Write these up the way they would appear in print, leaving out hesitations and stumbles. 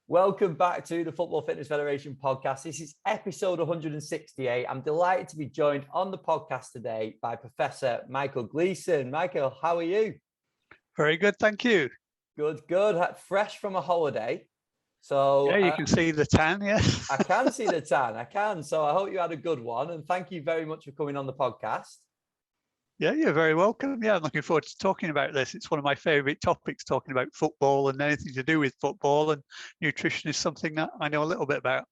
Welcome back to the Football Fitness Federation podcast. This is episode 168. I'm delighted to be joined on the podcast today by Professor Michael Gleeson. Michael, how are you? Very good, thank you. Good. Fresh from a holiday. So yeah, you can see the tan, yes. I can see the tan, I can. So I hope you had a good one. And thank you very much for coming on the podcast. Yeah, you're very welcome. Yeah, I'm looking forward to talking about this. It's one of my favourite topics, talking about football and anything to do with football, and nutrition is something that I know a little bit about.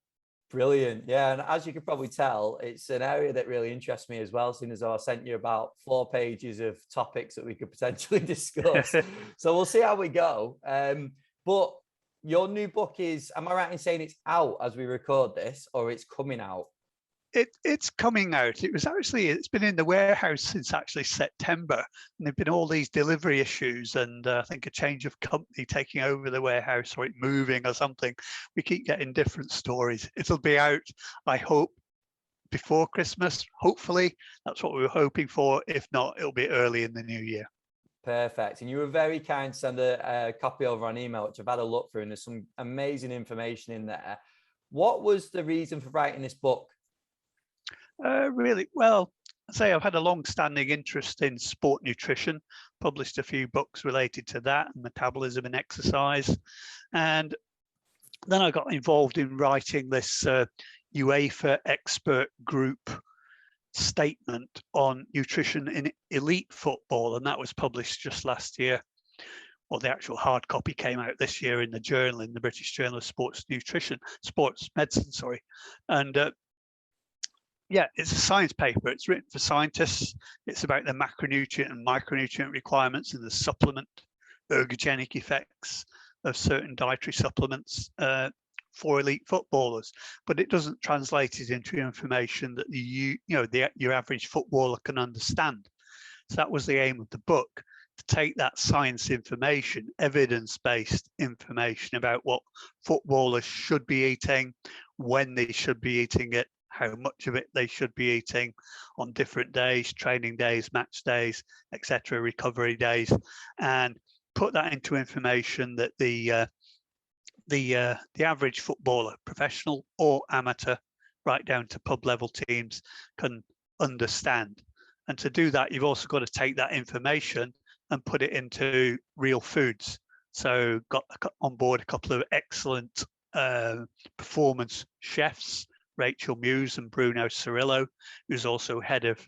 Brilliant. Yeah, and as you can probably tell, it's an area that really interests me as well, seeing as though I sent you about 4 pages of topics that we could potentially discuss. So we'll see how we go. But your new book is, am I right in saying it's out as we record this, or it's coming out? It's coming out. It's been in the warehouse since actually September, and there've been all these delivery issues, and I think a change of company taking over the warehouse, or it moving or something. We keep getting different stories. It'll be out, I hope, before Christmas. Hopefully, that's what we were hoping for. If not, it'll be early in the new year. Perfect. And you were very kind to send a copy over on email, which I've had a look through, and there's some amazing information in there. What was the reason for writing this book? Really, well, I've had a long-standing interest in sport nutrition, published a few books related to that, and metabolism and exercise. And then I got involved in writing this Uefa expert group statement on nutrition in elite football, and that was published just last year. Well, the actual hard copy came out this year in the journal, in the British Journal of Sports Medicine, sorry. And yeah, it's a science paper. It's written for scientists. It's about the macronutrient and micronutrient requirements and the supplement ergogenic effects of certain dietary supplements for elite footballers. But it doesn't translate it into information that your average footballer can understand. So that was the aim of the book, to take that science information, evidence-based information about what footballers should be eating, when they should be eating it, how much of it they should be eating on different days, training days, match days, etc., recovery days, and put that into information that the average footballer, professional or amateur, right down to pub level teams, can understand. And to do that, you've also got to take that information and put it into real foods. So got on board a couple of excellent performance chefs, Rachel Muse and Bruno Cirillo, who's also head of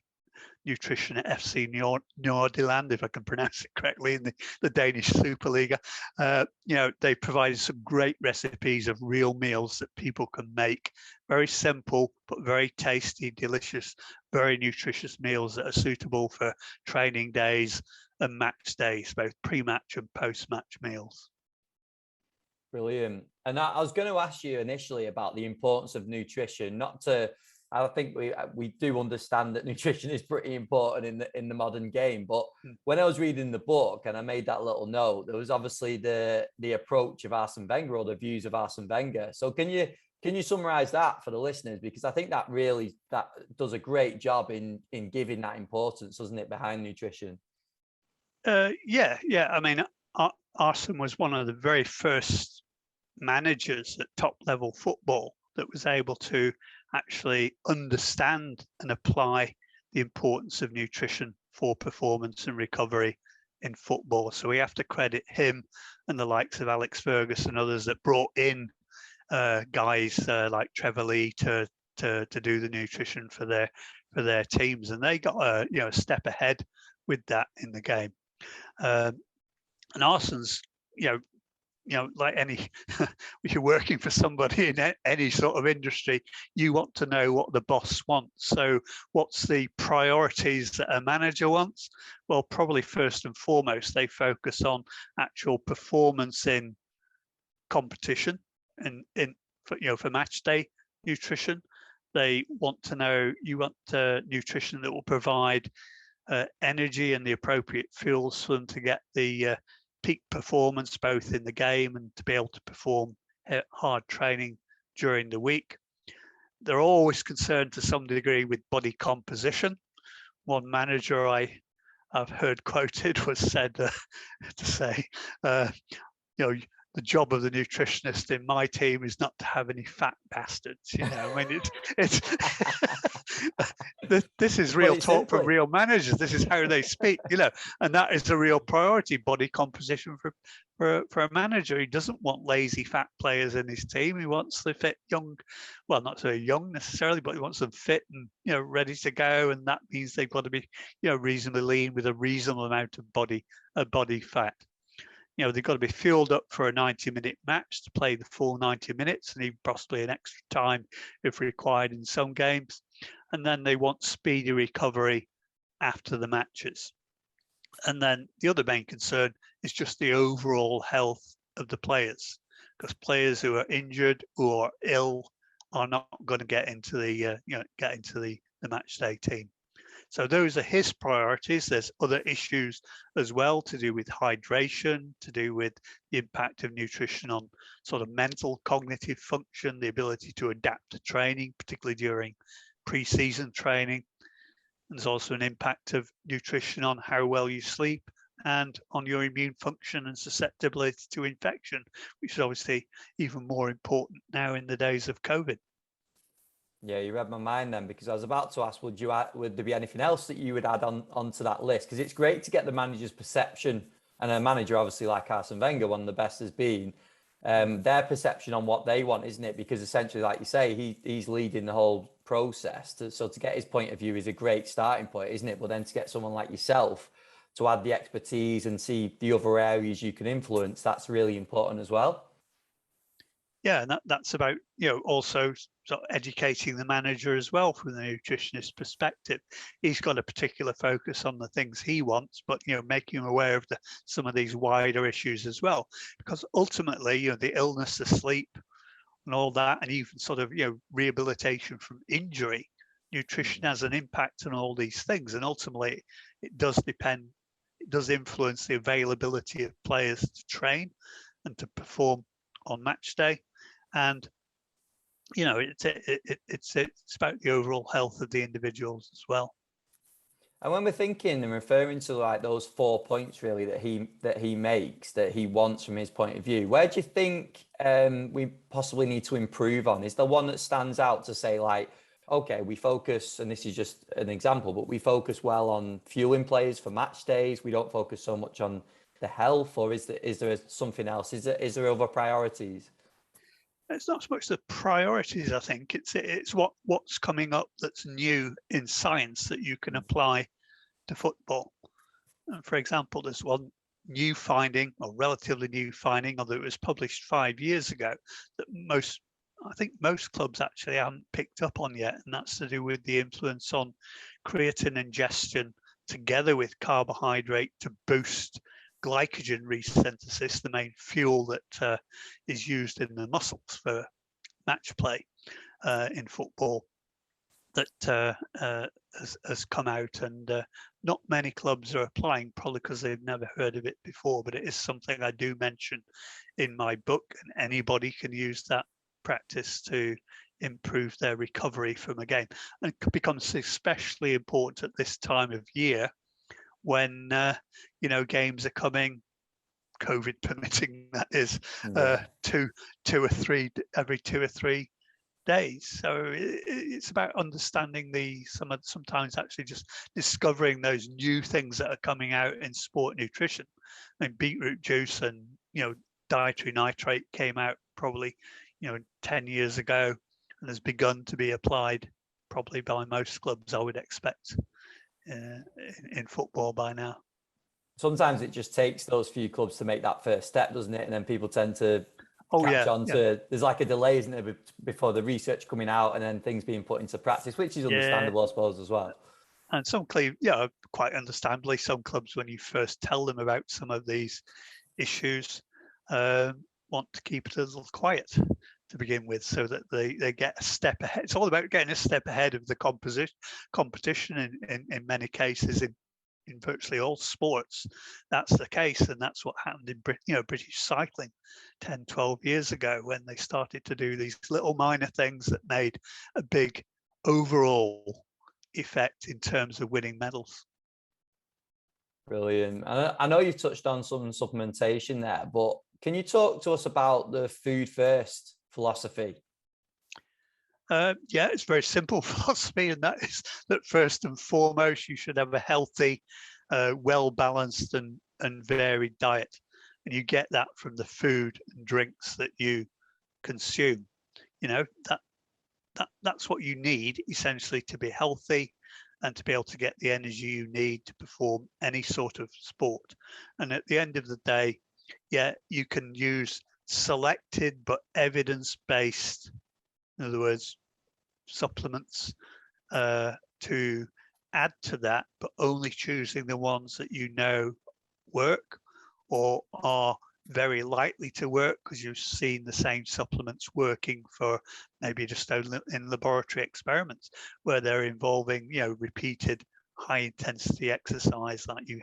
nutrition at FC Nordirland, if I can pronounce it correctly, in the Danish Superliga. They provided some great recipes of real meals that people can make. Very simple, but very tasty, delicious, very nutritious meals that are suitable for training days and match days, both pre-match and post-match meals. Brilliant. And I was going to ask you initially about the importance of nutrition. I think we do understand that nutrition is pretty important in the modern game. But when I was reading the book and I made that little note, there was obviously the approach of Arsene Wenger, or the views of Arsene Wenger. So can you summarize that for the listeners? Because I think that does a great job in giving that importance, doesn't it, behind nutrition? Yeah. I mean, Arsene was one of the very first managers at top level football that was able to actually understand and apply the importance of nutrition for performance and recovery in football. So we have to credit him and the likes of Alex Ferguson and others that brought in guys like Trevor Lee to do the nutrition for their teams, and they got a step ahead with that in the game. And Arsene's, like any, if you're working for somebody in any sort of industry, you want to know what the boss wants. So what's the priorities that a manager wants? Well, probably first and foremost, they focus on actual performance in competition and for match day nutrition. They want to know, you want nutrition that will provide energy and the appropriate fuels for them to get the peak performance both in the game and to be able to perform hard training during the week. They're always concerned to some degree with body composition. One manager I've heard quoted was said to say, the job of the nutritionist in my team is not to have any fat bastards. You know, I mean, it's this is real talk from real managers. This is how they speak, you know, and that is a real priority. Body composition for a manager. He doesn't want lazy fat players in his team. He wants the fit young, well, not so young necessarily, but he wants them fit and, you know, ready to go. And that means they've got to be, you know, reasonably lean with a reasonable amount of body fat. You know, they've got to be fueled up for a 90-minute match to play the full 90 minutes and even possibly an extra time if required in some games. And then they want speedy recovery after the matches. And then the other main concern is just the overall health of the players, because players who are injured or ill are not going to get into the match day team. So those are his priorities. There's other issues as well to do with hydration, to do with the impact of nutrition on sort of mental cognitive function, the ability to adapt to training, particularly during pre-season training. And there's also an impact of nutrition on how well you sleep and on your immune function and susceptibility to infection, which is obviously even more important now in the days of COVID. Yeah, you read my mind then, because I was about to ask, would there be anything else that you would add onto that list? Because it's great to get the manager's perception, and a manager obviously like Arsene Wenger, one of the best has been, their perception on what they want, isn't it? Because essentially, like you say, he's leading the whole process. So to get his point of view is a great starting point, isn't it? But then to get someone like yourself to add the expertise and see the other areas you can influence, that's really important as well. Yeah, and that's about, you know, also sort of educating the manager as well from the nutritionist perspective. He's got a particular focus on the things he wants, but, you know, making him aware of some of these wider issues as well, because ultimately, you know, the illness, the sleep and all that, and even sort of, you know, rehabilitation from injury, nutrition has an impact on all these things. And ultimately it does influence the availability of players to train and to perform on match day. And, you know, it's about the overall health of the individuals as well. And when we're thinking and referring to like those 4 points really that he makes, that he wants from his point of view, where do you think we possibly need to improve on? Is there one that stands out to say like, okay, we focus, and this is just an example, but we focus well on fueling players for match days. We don't focus so much on the health, or is there something else? Is there other priorities? It's not so much the priorities, I think. It's what's coming up that's new in science that you can apply to football. And for example, there's one new finding, or relatively new finding, although it was published 5 years ago, that I think most clubs actually haven't picked up on yet, and that's to do with the influence on creatine ingestion together with carbohydrate to boost glycogen resynthesis, the main fuel that is used in the muscles for match play in football, that has come out, and not many clubs are applying, probably because they've never heard of it before, but it is something I do mention in my book, and anybody can use that practice to improve their recovery from a game. And it becomes especially important at this time of year when you know, games are coming, COVID permitting, that is, every 2 or 3 days. So it's about understanding sometimes actually just discovering those new things that are coming out in sport nutrition. I mean, beetroot juice and, you know, dietary nitrate came out probably, you know, 10 years ago, and has begun to be applied probably by most clubs, I would expect, in football by now. Sometimes it just takes those few clubs to make that first step, doesn't it? And then people tend to catch on to, there's like a delay, isn't there, before the research coming out and then things being put into practice, which is understandable, I suppose, as well. And some clubs, yeah, quite understandably, some clubs, when you first tell them about some of these issues, want to keep it a little quiet to begin with, so that they get a step ahead. It's all about getting a step ahead of the competition in many cases, in virtually all sports. That's the case, and that's what happened in British cycling 10, 12 years ago, when they started to do these little minor things that made a big overall effect in terms of winning medals. Brilliant. I know you touched on some supplementation there, but Can you talk to us about the food first philosophy? Yeah, it's very simple philosophy, and that is that first and foremost, you should have a healthy, well-balanced and varied diet. And you get that from the food and drinks that you consume. You know, that's what you need essentially to be healthy and to be able to get the energy you need to perform any sort of sport. And at the end of the day, yeah, you can use selected but evidence-based, in other words, supplements to add to that, but only choosing the ones that you know work or are very likely to work because you've seen the same supplements working for maybe just in laboratory experiments where they're involving, you know, repeated high intensity exercise like you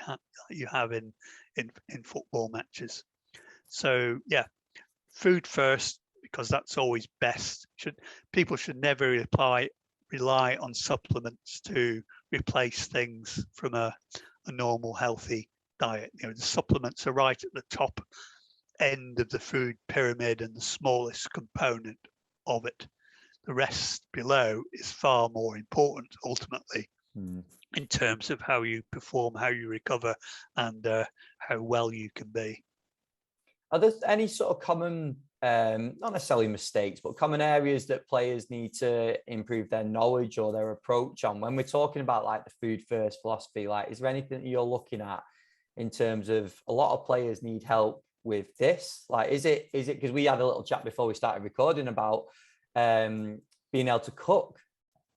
have in football matches. So yeah, food first, because that's always best. People should never rely on supplements to replace things from a normal healthy diet. You know, the supplements are right at the top end of the food pyramid and the smallest component of it. The rest below is far more important ultimately in terms of how you perform, how you recover, and how well you can be. Are there any sort of common, not necessarily mistakes, but common areas that players need to improve their knowledge or their approach on when we're talking about like the food first philosophy? Like, is there anything that you're looking at in terms of a lot of players need help with this? Like, is it because we had a little chat before we started recording about being able to cook?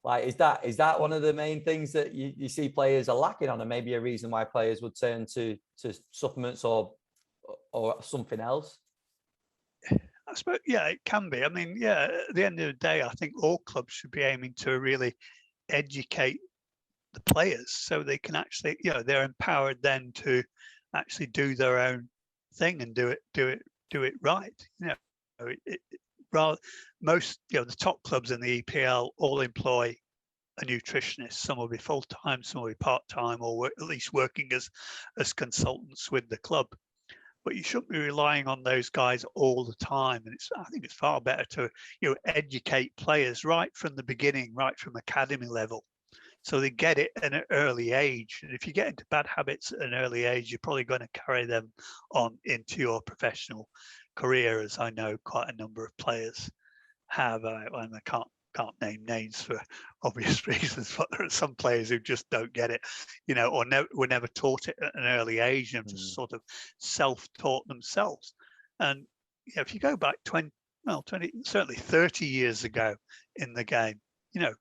Like, is that one of the main things that you see players are lacking on, and maybe a reason why players would turn to supplements or something else? I suppose, yeah, it can be. I mean, yeah, at the end of the day, I think all clubs should be aiming to really educate the players so they can actually, you know, they're empowered then to actually do their own thing and do it right. You know, most, you know, the top clubs in the EPL all employ a nutritionist. Some will be full time, some will be part time, or at least working as consultants with the club. But you shouldn't be relying on those guys all the time. And I think it's far better to, you know, educate players right from the beginning, right from academy level, so they get it at an early age. And if you get into bad habits at an early age, you're probably going to carry them on into your professional career, as I know quite a number of players have. And I can't name names for obvious reasons, but there are some players who just don't get it, you know, or were never taught it at an early age and just sort of self-taught themselves. And you know, if you go back 20, certainly 30 years ago in the game, you know,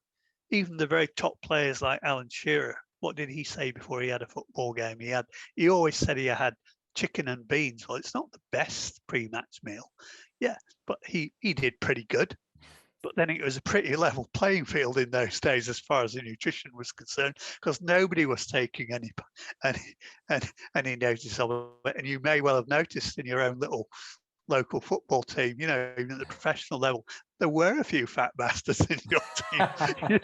even the very top players like Alan Shearer, what did he say before he had a football game? He always said he had chicken and beans. Well, it's not the best pre-match meal, yeah, but he did pretty good. But then it was a pretty level playing field in those days as far as the nutrition was concerned, because nobody was taking any notice of it. And you may well have noticed in your own little local football team, you know, even at the professional level, there were a few fat bastards in your team.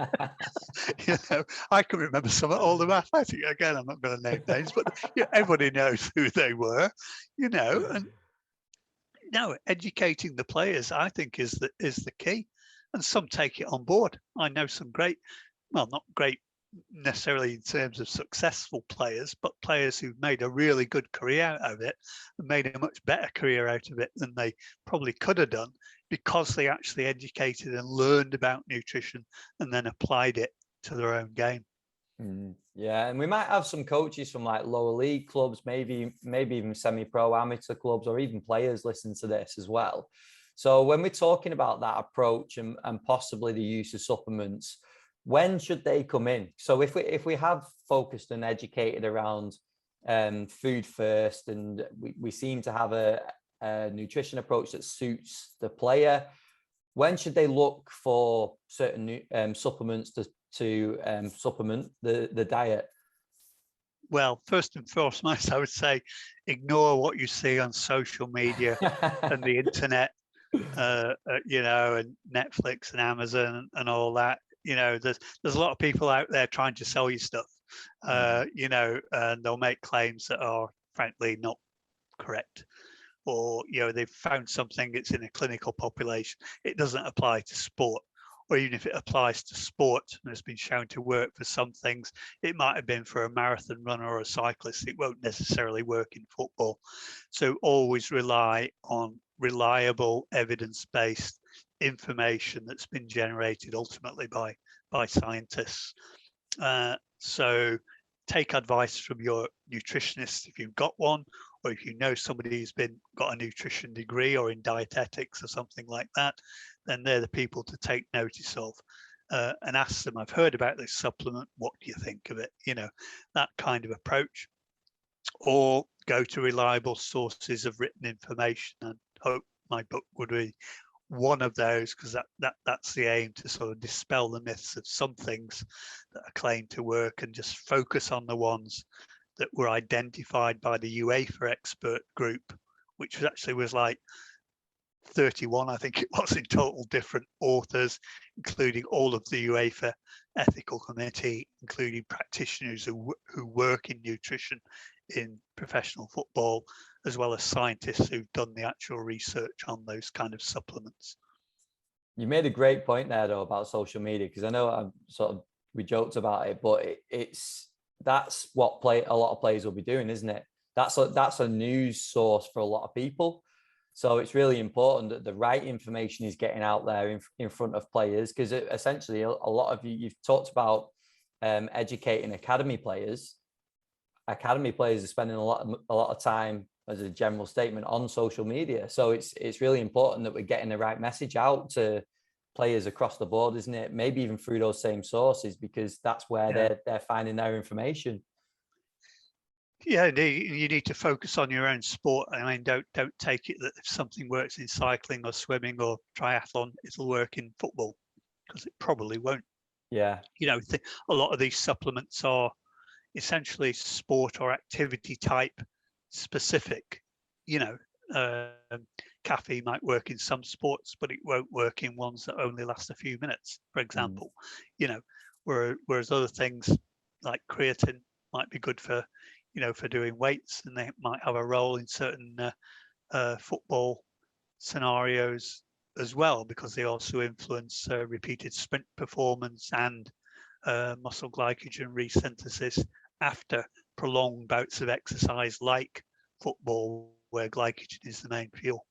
You know, I can remember some at Oldham Athletic. Again, I'm not going to name names, but you know, everybody knows who they were, you know. And no, educating the players, I think, is the key. And some take it on board. I know some great, well, not great necessarily in terms of successful players, but players who've made a really good career out of it and made a much better career out of it than they probably could have done, because they actually educated and learned about nutrition and then applied it to their own game. Yeah, and we might have some coaches from like lower league clubs, maybe even semi-pro amateur clubs, or even players listen to this as well. So when we're talking about that approach and possibly the use of supplements, when should they come in? So if we have focused and educated around food first, and we seem to have a nutrition approach that suits the player, when should they look for certain supplements to supplement the diet? Well, first and foremost, I would say ignore what you see on social media and the internet, you know, and Netflix and Amazon and all that. You know, there's a lot of people out there trying to sell you stuff, you know, and they'll make claims that are frankly not correct. or they've found something, it's in a clinical population, it doesn't apply to sport. Or even if it applies to sport and has been shown to work for some things, it might have been for a marathon runner or a cyclist. It won't necessarily work in football. So always rely on reliable, evidence-based information that's been generated ultimately by scientists. So take advice from your nutritionist if you've got one, or if you know somebody who's got a nutrition degree or in dietetics or something like that, then they're the people to take notice of, and ask them, I've heard about this supplement, what do you think of it? That kind of approach. Or go to reliable sources of written information, and hope my book would be one of those, because that's the aim, to sort of dispel the myths of some things that are claimed to work and just focus on the ones that were identified by the Uefa expert group, which was like 31, I think it was, in total, different authors, including all of the Uefa ethical committee, including practitioners who work in nutrition in professional football, as well as scientists who've done the actual research on those kind of supplements. You made a great point there, though, about social media, because I know we joked about it, but that's what a lot of players will be doing, isn't it? That's a news source for a lot of people. So it's really important that the right information is getting out there in front of players, because essentially a lot of you've talked about educating academy players. Academy players are spending a lot of time, as a general statement, on social media. So it's really important that we're getting the right message out to players across the board, isn't it? Maybe even through those same sources, because that's where they're finding their information. Yeah, you need to focus on your own sport. I mean, don't take it that if something works in cycling or swimming or triathlon, it'll work in football, because it probably won't. Yeah. A lot of these supplements are essentially sport or activity type specific. Caffeine might work in some sports, but it won't work in ones that only last a few minutes, for example. Whereas other things like creatine might be good for doing weights, and they might have a role in certain football scenarios as well, because they also influence repeated sprint performance and muscle glycogen resynthesis after prolonged bouts of exercise, like football, where glycogen is the main fuel.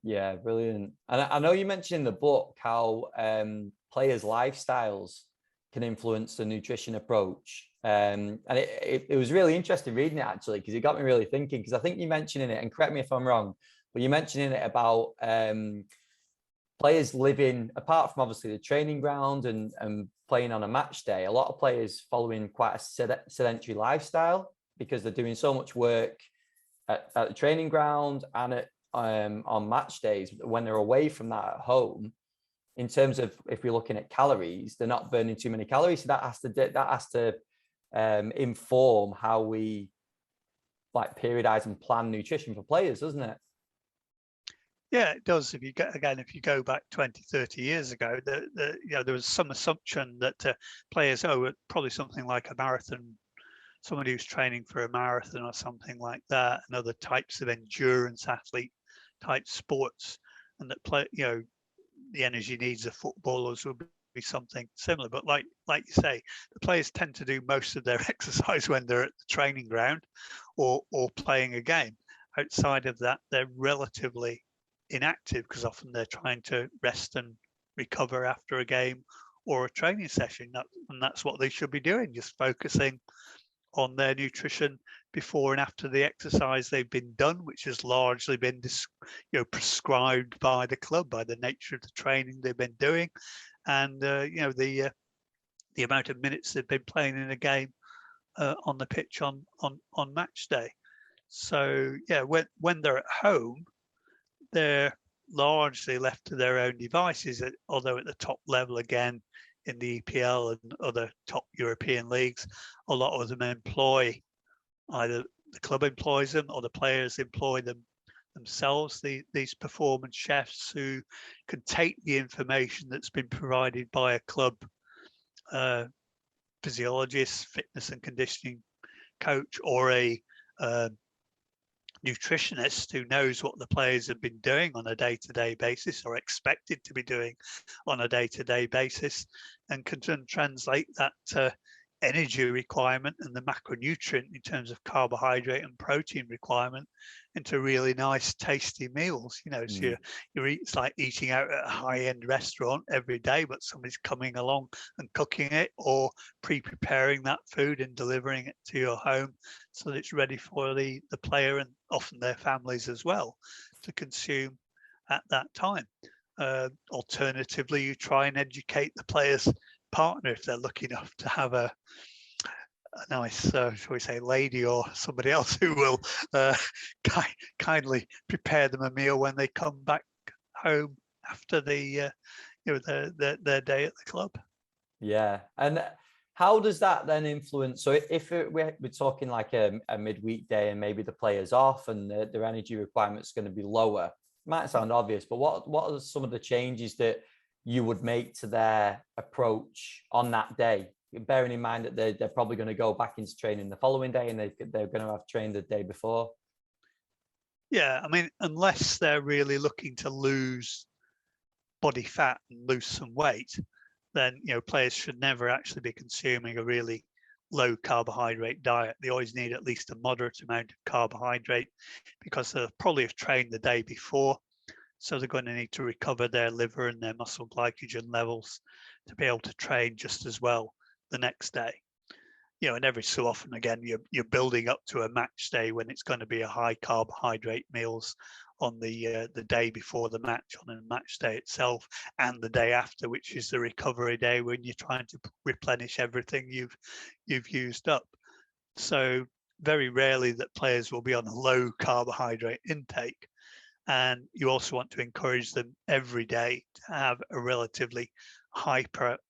Yeah, brilliant. And I know you mentioned in the book how players' lifestyles can influence the nutrition approach. And it was really interesting reading it, actually, because it got me really thinking, because I think you mentioned in it, and correct me if I'm wrong, but you mentioned in it about players living, apart from obviously the training ground and playing on a match day, a lot of players following quite a sedentary lifestyle, because they're doing so much work at the training ground and on match days. When they're away from that at home, in terms of, if we're looking at calories, they're not burning too many calories. So that has to inform how we periodize and plan nutrition for players, doesn't it? Yeah, it does. If you go back 20, 30 years ago, there was some assumption that players, probably something like a marathon, somebody who's training for a marathon or something like that, and other types of endurance athlete type sports, and that the energy needs of footballers would be something similar. But like you say, the players tend to do most of their exercise when they're at the training ground or playing a game. Outside of that, they're relatively inactive, because often they're trying to rest and recover after a game or a training session. And that's what they should be doing, just focusing on their nutrition before and after the exercise they've been done, which has largely been prescribed by the club, by the nature of the training they've been doing, and the amount of minutes they've been playing in a game on the pitch on match day. So yeah, when they're at home, they're largely left to their own devices, although at the top level, again, in the EPL and other top European leagues, a lot of them employ, either the club employs them or the players employ them themselves, these performance chefs who can take the information that's been provided by a club physiologist, fitness and conditioning coach, or a nutritionist who knows what the players have been doing on a day-to-day basis or expected to be doing on a day-to-day basis, and can translate that energy requirement and the macronutrient in terms of carbohydrate and protein requirement into really nice tasty meals. So it's like eating out at a high-end restaurant every day, but somebody's coming along and cooking it or pre-preparing that food and delivering it to your home so that it's ready for the player and often their families as well to consume at that time. Alternatively, you try and educate the player's partner if they're lucky enough to have a nice, shall we say, lady or somebody else who will kindly prepare them a meal when they come back home after their day at the club. Yeah, and how does that then influence? So if we're talking like a midweek day and maybe the player's off and their energy requirements going to be lower, might sound obvious, but what are some of the changes that you would make to their approach on that day, bearing in mind that they're probably going to go back into training the following day and they're going to have trained the day before? Yeah, I mean, unless they're really looking to lose body fat and lose some weight, then players should never actually be consuming a really low carbohydrate diet. They always need at least a moderate amount of carbohydrate because they'll probably have trained the day before. So they're going to need to recover their liver and their muscle glycogen levels to be able to train just as well the next day. And every so often, again, you're building up to a match day when it's going to be a high carbohydrate meals on the day before the match, on a match day itself, and the day after, which is the recovery day when you're trying to replenish everything you've used up. So very rarely that players will be on a low carbohydrate intake. And you also want to encourage them every day to have a relatively high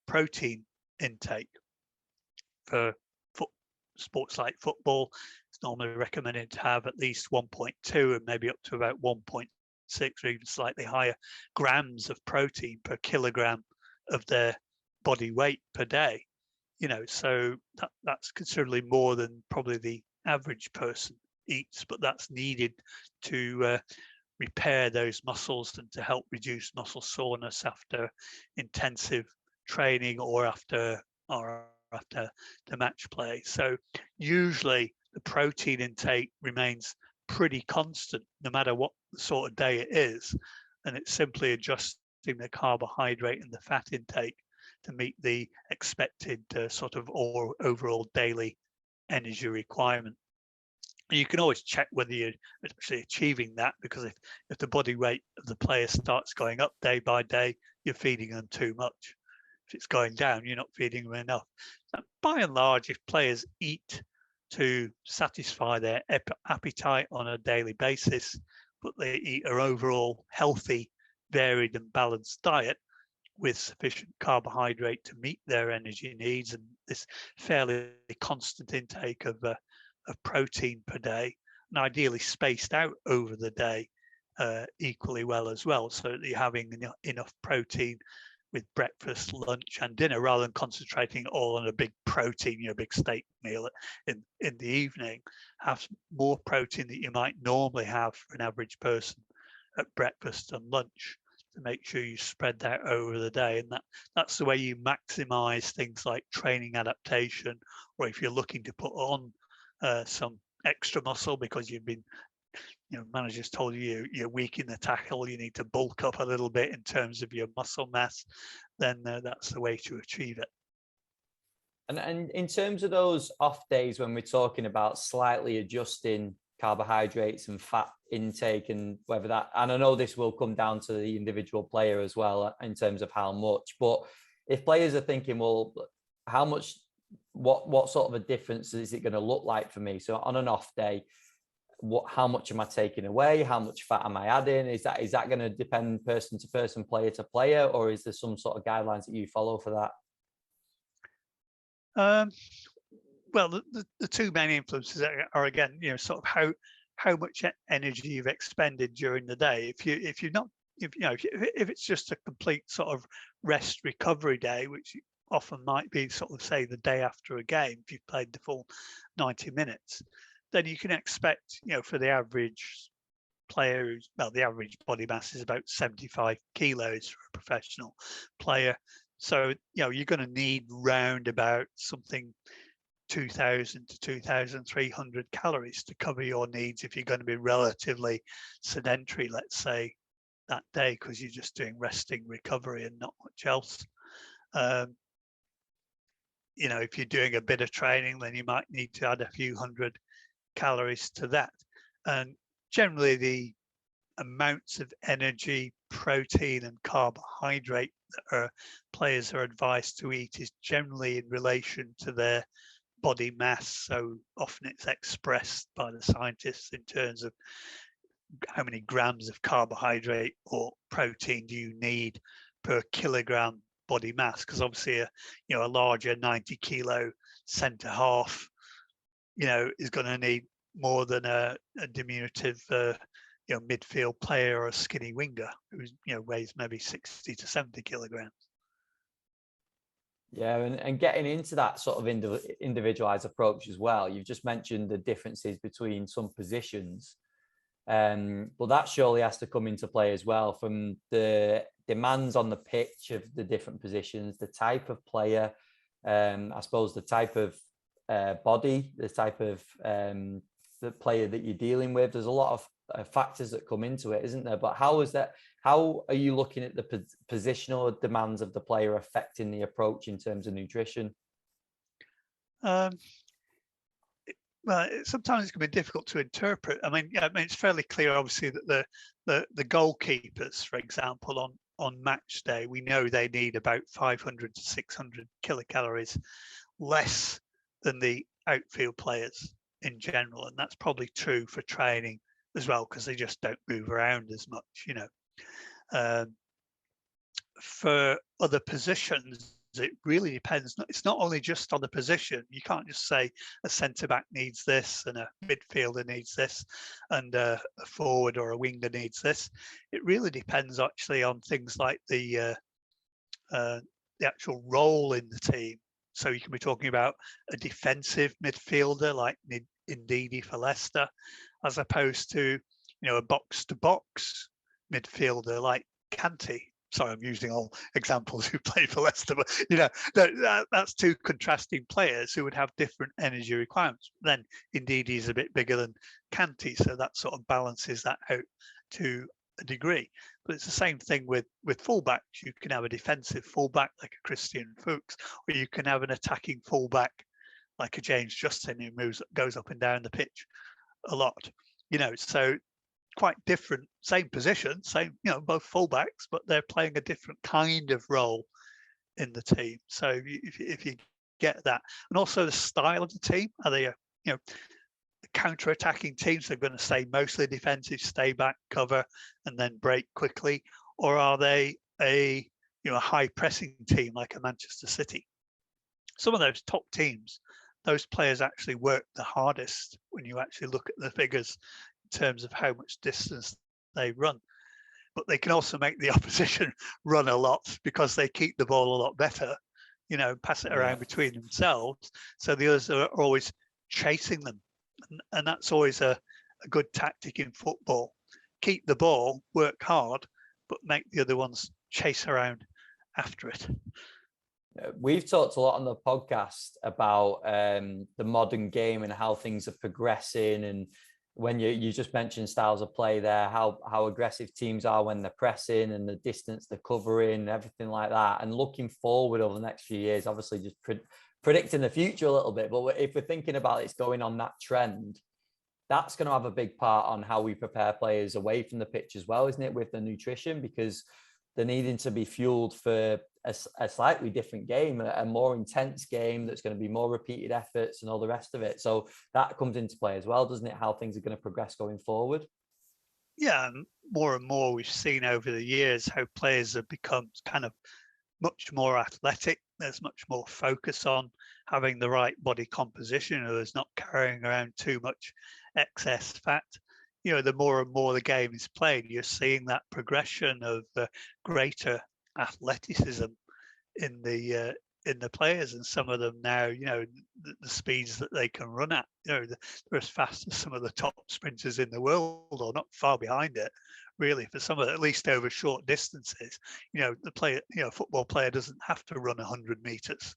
protein intake. For sports like football, it's normally recommended to have at least 1.2 and maybe up to about 1.6 or even slightly higher grams of protein per kilogram of their body weight per day. So that's considerably more than probably the average person eats, but that's needed to repair those muscles and to help reduce muscle soreness after intensive training or after the match play. So usually the protein intake remains pretty constant no matter what sort of day it is, and it's simply adjusting the carbohydrate and the fat intake to meet the expected sort of overall daily energy requirement. You can always check whether you're actually achieving that, because if the body weight of the player starts going up day by day, you're feeding them too much. If it's going down, you're not feeding them enough. So by and large, if players eat to satisfy their appetite on a daily basis, but they eat an overall healthy, varied and balanced diet with sufficient carbohydrate to meet their energy needs and this fairly constant intake of protein per day, and ideally spaced out over the day equally well as well, so that you're having enough protein with breakfast, lunch and dinner, rather than concentrating all on a big protein, big steak meal in the evening. Have more protein that you might normally have for an average person at breakfast and lunch to make sure you spread that over the day. And that's the way you maximize things like training adaptation, or if you're looking to put on some extra muscle because you've been, managers told you you're weak in the tackle, you need to bulk up a little bit in terms of your muscle mass, then that's the way to achieve it. And in terms of those off days when we're talking about slightly adjusting carbohydrates and fat intake, and whether that, and I know this will come down to the individual player as well in terms of how much, but if players are thinking, well, how much, what sort of a difference is it going to look like for me? So on an off day, how much am I taking away? How much fat am I adding? Is that going to depend person to person, player to player, or is there some sort of guidelines that you follow for that? Well, the two main influences are again, sort of how much energy you've expended during the day. If it's just a complete sort of rest recovery day, which often might be sort of say the day after a game, if you've played the full 90 minutes, then you can expect, for the average player, the average body mass is about 75 kilos for a professional player. So, you're going to need round about something 2,000 to 2,300 calories to cover your needs if you're going to be relatively sedentary, let's say, that day, because you're just doing resting recovery and not much else. If you're doing a bit of training, then you might need to add a few hundred calories to that. And generally the amounts of energy, protein and carbohydrate that players are advised to eat is generally in relation to their body mass. So often it's expressed by the scientists in terms of how many grams of carbohydrate or protein do you need per kilogram body mass, because obviously a larger 90 kilo centre half is going to need more than a diminutive midfield player or a skinny winger who weighs maybe 60 to 70 kilograms. Yeah, and getting into that sort of individualized approach as well. You've just mentioned the differences between some positions, but that surely has to come into play as well, from the demands on the pitch of the different positions, the type of player, I suppose the type of body, the type of the player that you're dealing with. There's a lot of factors that come into it, isn't there? But how are you looking at the positional demands of the player affecting the approach in terms of nutrition? Well, sometimes it can be difficult to interpret. I mean, it's fairly clear, obviously, that the goalkeepers, for example, on match day, we know they need about 500 to 600 kilocalories less than the outfield players in general, and that's probably true for training as well, because they just don't move around as much. For other positions, it really depends. It's not only just on the position. You can't just say a centre back needs this and a midfielder needs this and a forward or a winger needs this. It really depends actually on things like the actual role in the team. So you can be talking about a defensive midfielder like Ndidi for Leicester, as opposed to a box-to-box midfielder like Kante. Sorry, I'm using all examples who played for Leicester, but that's two contrasting players who would have different energy requirements. Then Ndidi is a bit bigger than Kante, so that sort of balances that out to a degree. But it's the same thing with fullbacks. You can have a defensive fullback like a Christian Fuchs, or you can have an attacking fullback like a James Justin who goes up and down the pitch a lot. So quite different, same position, same, both fullbacks, but they're playing a different kind of role in the team. So if you get that, and also the style of the team, are they counter-attacking teams? They're going to stay mostly defensive, stay back, cover, and then break quickly, or are they a high pressing team like a Manchester City? Some of those top teams, those players actually work the hardest when you actually look at the figures in terms of how much distance they run. But they can also make the opposition run a lot because they keep the ball a lot better, pass it around between themselves. So the others are always chasing them. And that's always a good tactic in football. Keep the ball, work hard, but make the other ones chase around after it. We've talked a lot on the podcast about the modern game and how things are progressing. And when you just mentioned styles of play there, how aggressive teams are when they're pressing and the distance they're covering, everything like that. And looking forward over the next few years, obviously just predicting the future a little bit. But if we're thinking about it's going on that trend, that's going to have a big part on how we prepare players away from the pitch as well, isn't it, with the nutrition? Because they're needing to be fueled for a slightly different game, a more intense game that's going to be more repeated efforts and all the rest of it. So that comes into play as well, doesn't it? How things are going to progress going forward. Yeah, and more we've seen over the years how players have become kind of much more athletic. There's much more focus on having the right body composition, or there's not carrying around too much excess fat. The more and more the game is played, you're seeing that progression of greater athleticism in the in the players, and some of them now, the speeds that they can run at, they're as fast as some of the top sprinters in the world, or not far behind it, really, for some of it, at least over short distances. The player, football player doesn't have to run 100 meters,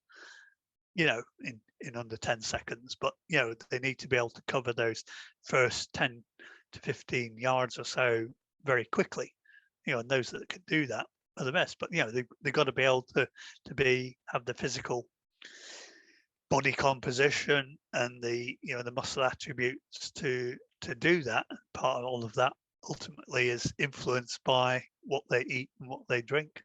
in under 10 seconds, but they need to be able to cover those first 10 to 15 yards or so very quickly, and those that can do that are the best. But they've got to be able to have the physical body composition and the muscle attributes to do that. Part of all of that ultimately is influenced by what they eat and what they drink.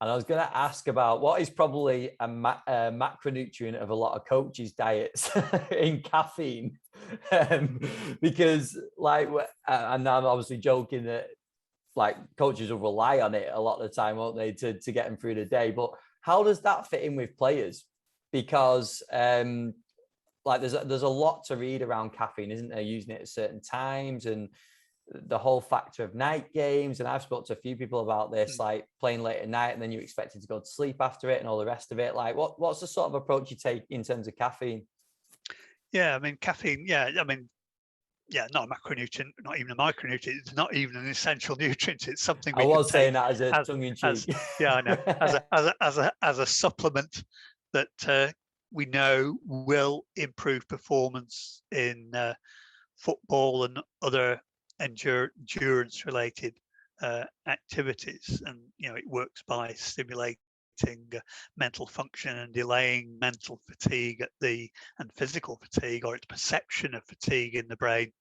And I was going to ask about what is probably a macronutrient of a lot of coaches' diets in caffeine, because and I'm obviously joking that coaches will rely on it a lot of the time, won't they, to get them through the day. But how does that fit in with players? Because there's a lot to read around caffeine, isn't there? Using it at certain times and the whole factor of night games. And I've spoken to a few people about this, like playing late at night and then you're expected to go to sleep after it and all the rest of it. What's the sort of approach you take in terms of caffeine? Yeah, I mean, caffeine, not a macronutrient, not even a micronutrient. It's not even an essential nutrient. It's something I was saying that as a tongue-in-cheek. Yeah, I know. As a supplement that we know will improve performance in football and other endurance-related activities, and it works by stimulating mental function and delaying mental fatigue and physical fatigue, or its perception of fatigue in the brain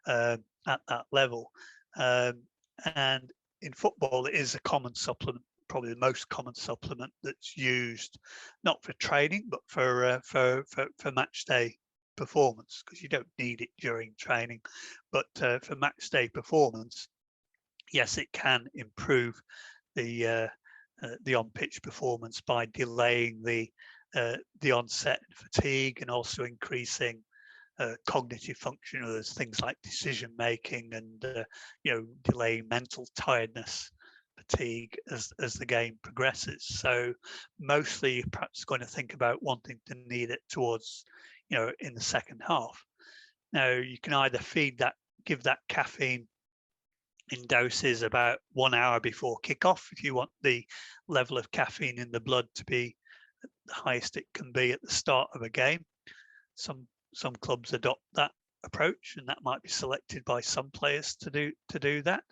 at that level. And in football, it is a common supplement, probably the most common supplement that's used, not for training, but for match day performance, because you don't need it during training. But for match day performance, yes, it can improve the on-pitch performance by delaying the onset of fatigue, and also increasing cognitive function. There's things like decision making and delaying mental tiredness, fatigue as the game progresses. So mostly you're perhaps going to think about wanting to need it towards in the second half. Now you can either give that caffeine in doses about 1 hour before kickoff if you want the level of caffeine in the blood to be the highest it can be at the start of a game. Some clubs adopt that approach, and that might be selected by some players to do that.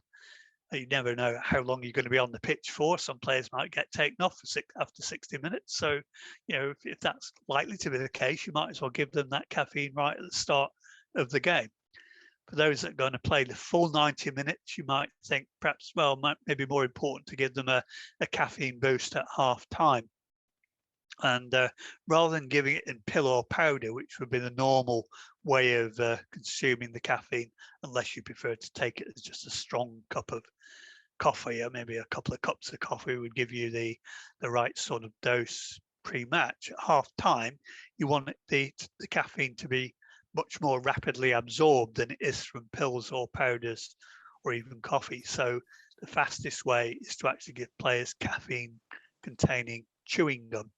You never know how long you're going to be on the pitch for. Some players might get taken off after 60 minutes. So, if that's likely to be the case, you might as well give them that caffeine right at the start of the game. For those that are going to play the full 90 minutes, you might think perhaps, maybe more important to give them a caffeine boost at half time. And rather than giving it in pill or powder, which would be the normal way of consuming the caffeine, unless you prefer to take it as just a strong cup of coffee, or maybe a couple of cups of coffee would give you the right sort of dose pre-match. At half time, you want the caffeine to be much more rapidly absorbed than it is from pills or powders or even coffee. So the fastest way is to actually give players caffeine containing chewing gum.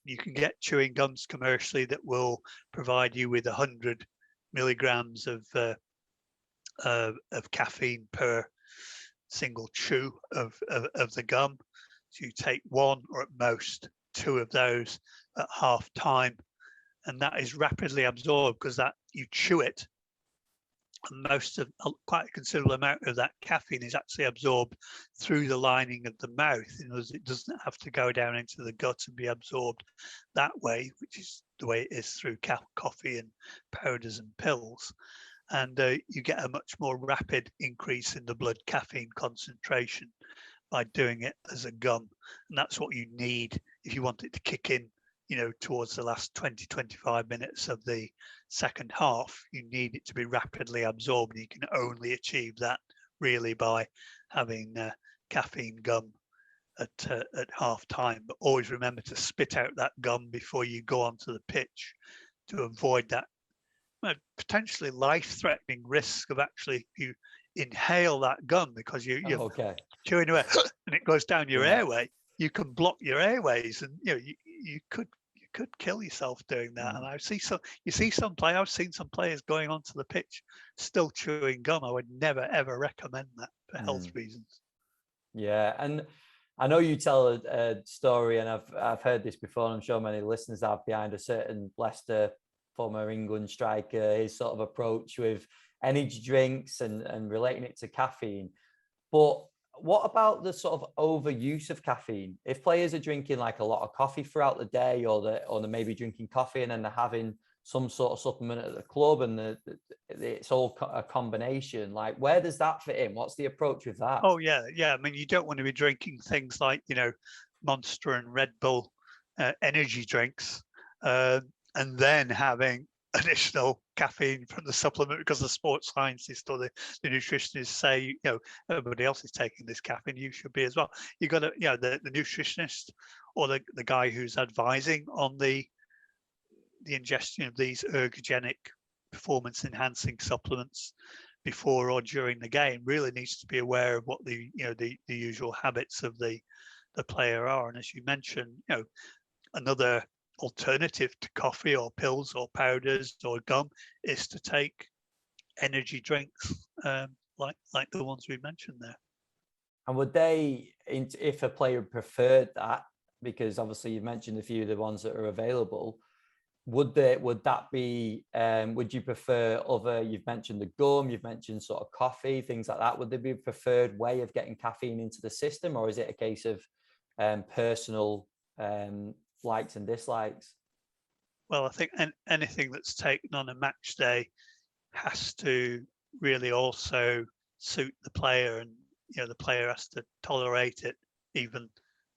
You can get chewing gums commercially that will provide you with 100 milligrams of caffeine per single chew of the gum. So you take one or at most two of those at half time, and that is rapidly absorbed because that you chew it, and quite a considerable amount of that caffeine is actually absorbed through the lining of the mouth. It doesn't have to go down into the gut and be absorbed that way, which is the way it is through coffee and powders and pills. And you get a much more rapid increase in the blood caffeine concentration by doing it as a gum. And that's what you need if you want it to kick in, towards the last 20-25 minutes of the second half. You need it to be rapidly absorbed, and you can only achieve that really by having caffeine gum at half time. But always remember to spit out that gum before you go onto the pitch, to avoid that potentially life-threatening risk of actually you inhale that gum, because you're chewing away and it goes down your airway. you can block your airways, and you could kill yourself doing that. And I've seen some players going onto the pitch still chewing gum. I would never ever recommend that for health reasons. Yeah, and I know you tell a story, and I've heard this before, and I'm sure many listeners have, behind a certain Leicester former England striker, his sort of approach with energy drinks and relating it to caffeine. But what about the sort of overuse of caffeine? If players are drinking like a lot of coffee throughout the day, or they're maybe drinking coffee and then they're having some sort of supplement at the club, and it's all a combination, like, where does that fit in? What's the approach with that? Oh yeah. I mean, you don't want to be drinking things like Monster and Red Bull energy drinks, and then having additional caffeine from the supplement, because the sports scientists or the nutritionists say, everybody else is taking this caffeine, you should be as well. You got to, the nutritionist or the guy who's advising on the ingestion of these ergogenic performance enhancing supplements before or during the game really needs to be aware of what the usual habits of the player are. And as you mentioned, another alternative to coffee or pills or powders or gum is to take energy drinks, like the ones we mentioned there. And would they, if a player preferred that, because obviously you've mentioned a few of the ones that are available, would that be, would you prefer other, you've mentioned the gum, you've mentioned sort of coffee, things like that, would there be a preferred way of getting caffeine into the system, or is it a case of personal likes and dislikes? Well, I think anything that's taken on a match day has to really also suit the player, and the player has to tolerate it, even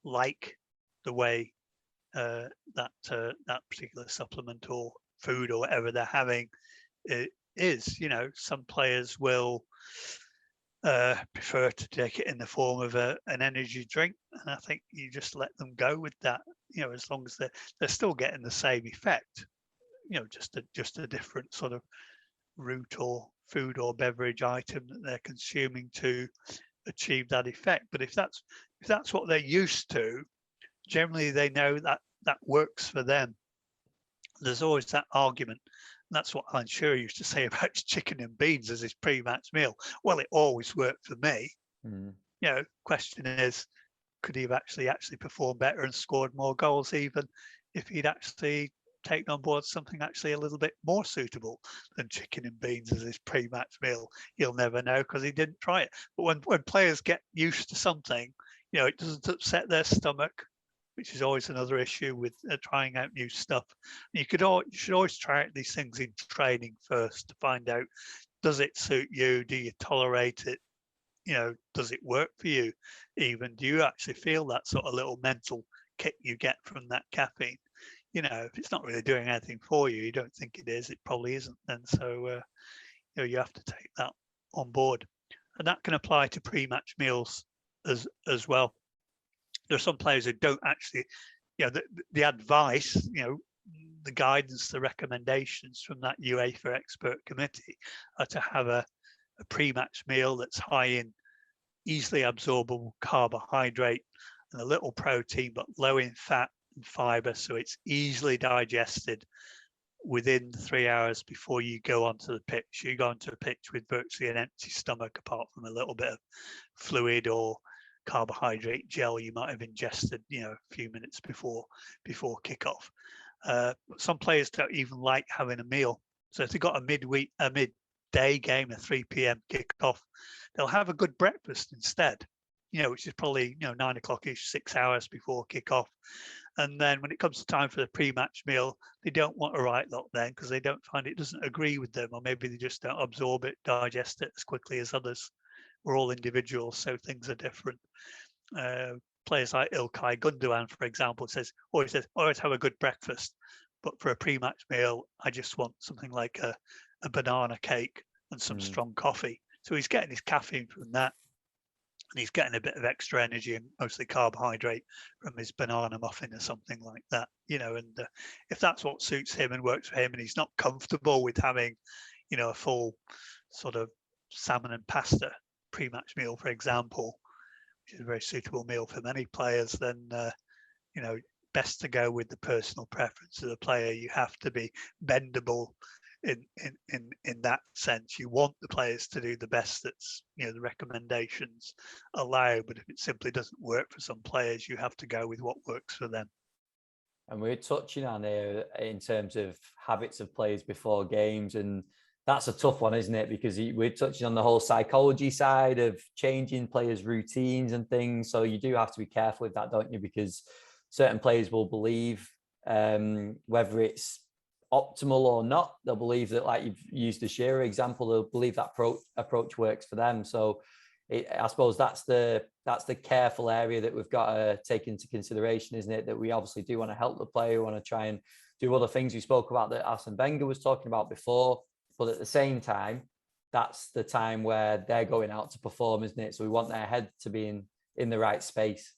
like the way that particular supplement or food or whatever they're having is. Some players will prefer to take it in the form of an energy drink, and I think you just let them go with that. As long as they're still getting the same effect. Just a different sort of route or food or beverage item that they're consuming to achieve that effect. But if that's what they're used to, generally they know that works for them. There's always that argument. And that's what Alan Shearer used to say about chicken and beans as his pre-match meal. Well, it always worked for me. Question is, could he have actually performed better and scored more goals, even if he'd actually taken on board something actually a little bit more suitable than chicken and beans as his pre-match meal? You'll never know, because he didn't try it. But when players get used to something, it doesn't upset their stomach, which is always another issue with trying out new stuff. You should always try out these things in training first to find out, does it suit you? Do you tolerate it? Does it work for you? Even, do you actually feel that sort of little mental kick you get from that caffeine? If it's not really doing anything for you, you don't think it is, it probably isn't. And so, you have to take that on board. And that can apply to pre-match meals as well. There are some players who don't actually, the advice, the guidance, the recommendations from that Uefa expert committee are to have a pre-match meal that's high in easily absorbable carbohydrate and a little protein, but low in fat and fiber, so it's easily digested within 3 hours before you go onto the pitch. You go onto a pitch with virtually an empty stomach, apart from a little bit of fluid or carbohydrate gel you might have ingested, a few minutes before kickoff. Some players don't even like having a meal, so if they've got a midday game, a 3 p.m. kickoff, they'll have a good breakfast instead, which is probably 9 o'clock-ish, 6 hours before kickoff. And then when it comes to time for the pre-match meal, they don't want a right lot then, because they don't find it doesn't agree with them, or maybe they just don't absorb it, digest it as quickly as others. We're all individuals, so things are different. Players like Ilkay Gundogan, for example, always have a good breakfast, but for a pre-match meal, I just want something like a banana cake and some strong coffee. So he's getting his caffeine from that, and he's getting a bit of extra energy and mostly carbohydrate from his banana muffin or something like that. And if that's what suits him and works for him, and he's not comfortable with having, a full sort of salmon and pasta pre-match meal, for example, which is a very suitable meal for many players, then best to go with the personal preference of the player. You have to be bendable in that sense. You want the players to do the best that's the recommendations allow, but if it simply doesn't work for some players, you have to go with what works for them. And we're touching on here in terms of habits of players before games, and that's a tough one, isn't it? Because we're touching on the whole psychology side of changing players' routines and things. So you do have to be careful with that, don't you? Because certain players will believe, whether it's optimal or not, they'll believe that, like you've used the Shearer example, they'll believe that approach works for them. So I suppose that's the careful area that we've got to take into consideration, isn't it? That we obviously do want to help the player, we want to try and do other things we spoke about that Arsene Wenger was talking about before. But at the same time, that's the time where they're going out to perform, isn't it? So we want their head to be in the right space.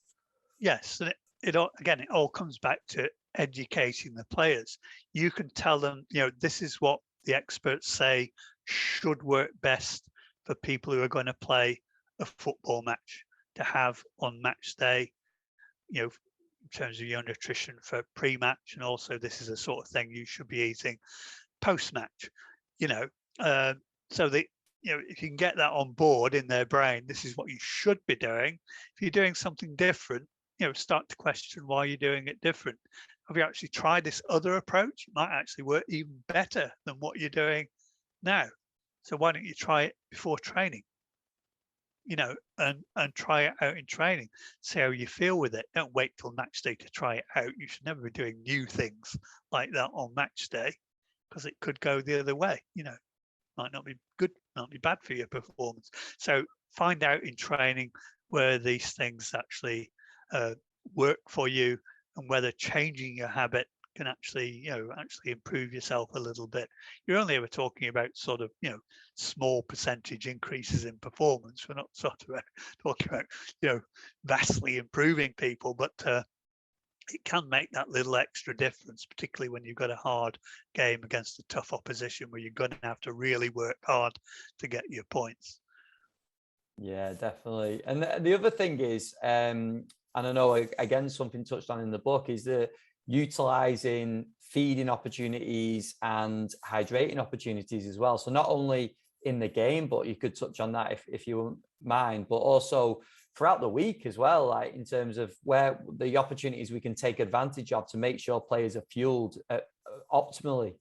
Yes, and it all comes back to educating the players. You can tell them, this is what the experts say should work best for people who are going to play a football match to have on match day, in terms of your nutrition for pre-match, and also this is a sort of thing you should be eating post-match. So that if you can get that on board in their brain, this is what you should be doing. If you're doing something different, start to question why you're doing it different. Have you actually tried this other approach? It might actually work even better than what you're doing now. So why don't you try it before training? And try it out in training. See how you feel with it. Don't wait till match day to try it out. You should never be doing new things like that on match day, because it could go the other way. Might not be good, not be bad for your performance. So find out in training where these things actually work for you, and whether changing your habit can actually improve yourself a little bit. You're only ever talking about sort of small percentage increases in performance. We're not talking about vastly improving people, but it can make that little extra difference, particularly when you've got a hard game against a tough opposition where you're going to have to really work hard to get your points. Yeah, definitely. And the other thing is, and I know again something touched on in the book, is the utilising feeding opportunities and hydrating opportunities as well. So not only in the game, but you could touch on that if you wouldn't mind, but also throughout the week as well, like in terms of where the opportunities we can take advantage of to make sure players are fueled optimally.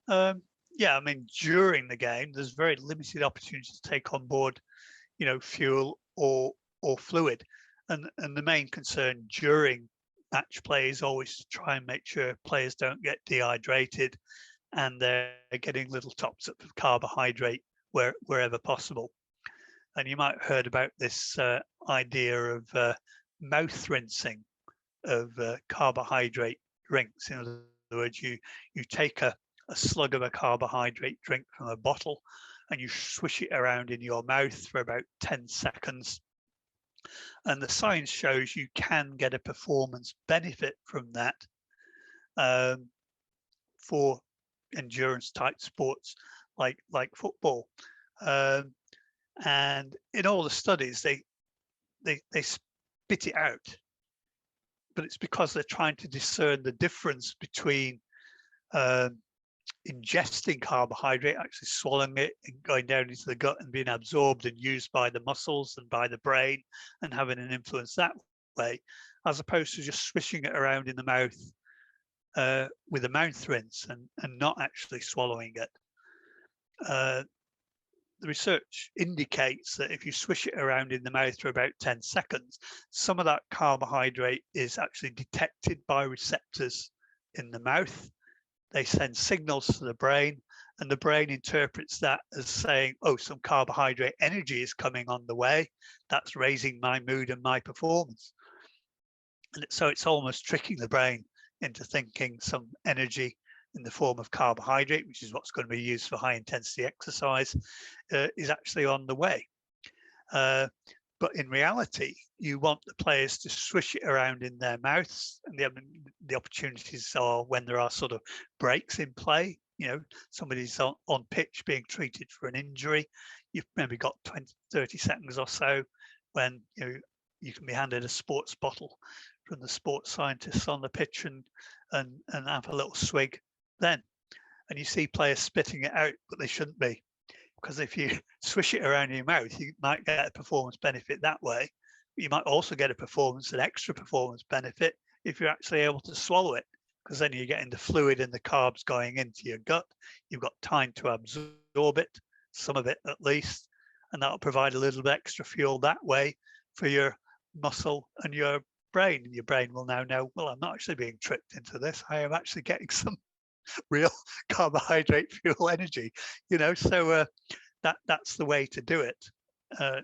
Yeah, during the game, there's very limited opportunity to take on board, fuel or fluid, and the main concern during match play is always to try and make sure players don't get dehydrated and they're getting little tops up of carbohydrate wherever possible. And you might have heard about this idea of mouth rinsing of carbohydrate drinks. In other words, you take a slug of a carbohydrate drink from a bottle and you swish it around in your mouth for about 10 seconds. And the science shows you can get a performance benefit from that for endurance type sports like football. And in all the studies, they spit it out, but it's because they're trying to discern the difference between ingesting carbohydrate, actually swallowing it and going down into the gut and being absorbed and used by the muscles and by the brain and having an influence that way, as opposed to just swishing it around in the mouth with a mouth rinse and not actually swallowing it. The research indicates that if you swish it around in the mouth for about 10 seconds, some of that carbohydrate is actually detected by receptors in the mouth. They send signals to the brain, and the brain interprets that as saying, oh, some carbohydrate energy is coming on the way. That's raising my mood and my performance. And so it's almost tricking the brain into thinking some energy in the form of carbohydrate, which is what's going to be used for high intensity exercise, is actually on the way. But in reality, you want the players to swish it around in their mouths, and the opportunities are when there are sort of breaks in play. Somebody's on pitch being treated for an injury. You've maybe got 20, 30 seconds or so when you can be handed a sports bottle from the sports scientists on the pitch and have a little swig then. And you see players spitting it out, but they shouldn't be, because if you swish it around your mouth, you might get a performance benefit that way. But you might also get an extra performance benefit if you're actually able to swallow it, because then you're getting the fluid and the carbs going into your gut. You've got time to absorb it, some of it at least, and that'll provide a little bit extra fuel that way for your muscle and your brain. And your brain will now know, well, I'm not actually being tricked into this. I am actually getting some real carbohydrate fuel energy, so that's the way to do it.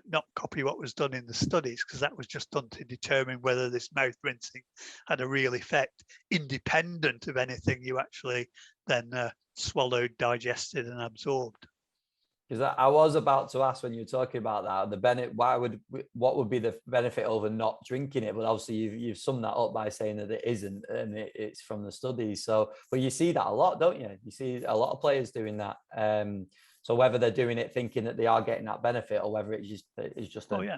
Not copy what was done in the studies, because that was just done to determine whether this mouth rinsing had a real effect independent of anything you actually then swallowed, digested and absorbed. Because I was about to ask, when you were talking about that, the benefit, what would be the benefit over not drinking it? But obviously you've summed that up by saying that it isn't, and it's from the studies. So, but you see that a lot, don't you? You see a lot of players doing that. So whether they're doing it thinking that they are getting that benefit, or whether it's just something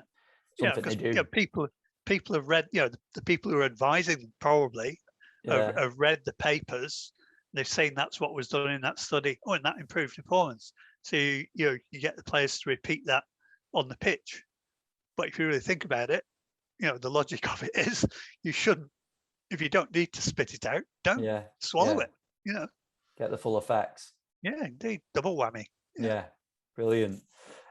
they do. People have read, the people who are advising them probably have read the papers. They've seen that's what was done in that study. Oh, and that improved performance. So you get the players to repeat that on the pitch. But if you really think about it, the logic of it is you shouldn't, if you don't need to spit it out, don't swallow it. Get the full effects. Yeah, indeed, double whammy. Yeah, brilliant.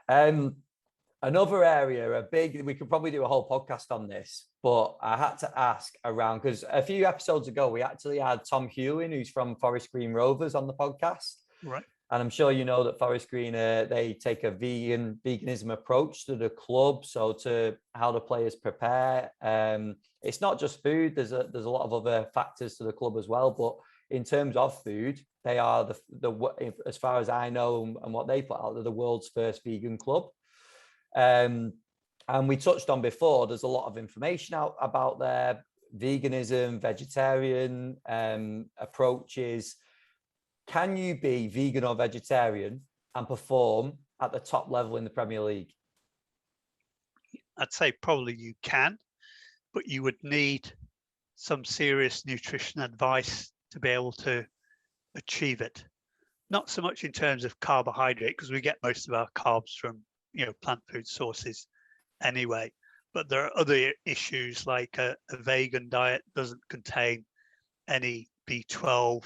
Another area, we could probably do a whole podcast on this, but I had to ask around, because a few episodes ago, we actually had Tom Hewlin, who's from Forest Green Rovers, on the podcast. Right. And I'm sure you know that Forest Green, they take a veganism approach to the club, so to how the players prepare. It's not just food. There's a lot of other factors to the club as well. But in terms of food, they are the as far as I know and what they put out, they're the world's first vegan club. And we touched on before, there's a lot of information out about their veganism, vegetarian approaches. Can you be vegan or vegetarian and perform at the top level in the Premier League? I'd say probably you can, but you would need some serious nutrition advice to be able to achieve it. Not so much in terms of carbohydrate, because we get most of our carbs from plant food sources anyway, but there are other issues, like a vegan diet doesn't contain any B12.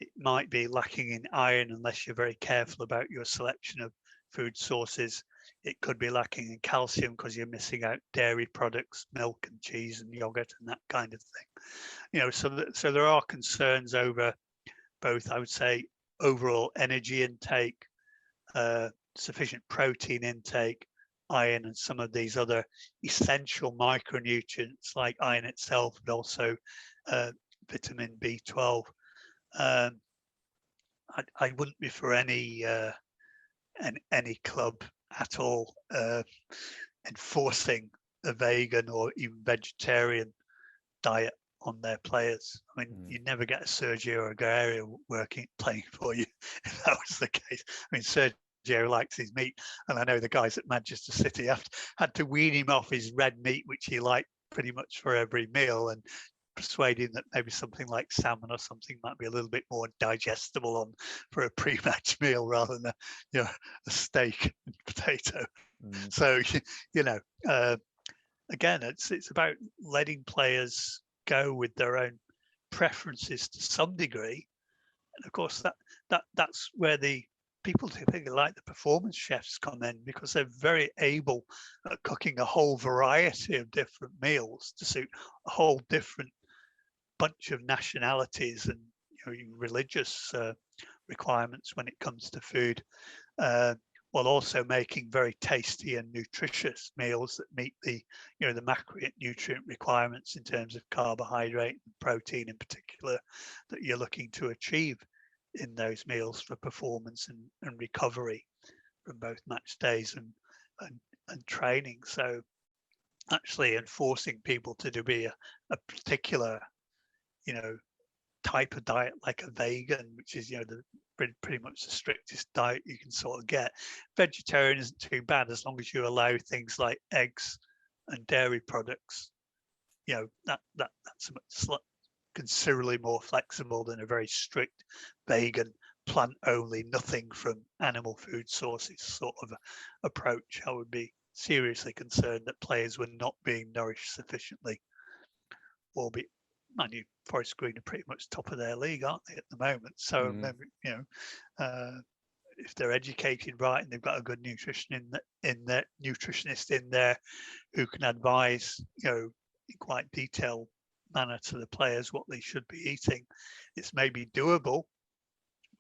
It might be lacking in iron unless you're very careful about your selection of food sources. It could be lacking in calcium because you're missing out dairy products, milk and cheese and yogurt and that kind of thing. So there are concerns over both, I would say, overall energy intake, sufficient protein intake, iron, and some of these other essential micronutrients like iron itself, but also vitamin B12. I wouldn't be for any club at all enforcing a vegan or even vegetarian diet on their players. I mean, you never get a Sergio Aguero playing for you if that was the case. I mean, Sergio likes his meat, and I know the guys at Manchester City had to wean him off his red meat, which he liked pretty much for every meal, and persuade him that maybe something like salmon or something might be a little bit more digestible for a pre-match meal rather than a steak and potato. So again, it's about letting players go with their own preferences to some degree, and of course that's where the people typically like the performance chefs come in, because they're very able at cooking a whole variety of different meals to suit a whole different bunch of nationalities and religious requirements when it comes to food, while also making very tasty and nutritious meals that meet the the macronutrient requirements in terms of carbohydrate and protein in particular that you're looking to achieve in those meals for performance and recovery from both match days and training. So actually enforcing people to be a particular type of diet, like a vegan, which is pretty much the strictest diet you can sort of get. Vegetarian isn't too bad as long as you allow things like eggs and dairy products, that's considerably more flexible than a very strict vegan, plant only, nothing from animal food sources sort of approach. I would be seriously concerned that players were not being nourished sufficiently. Mind you, Forest Green are pretty much top of their league, aren't they, at the moment? So maybe, if they're educated right and they've got a good nutritionist in there who can advise, in quite detailed manner to the players what they should be eating, it's maybe doable.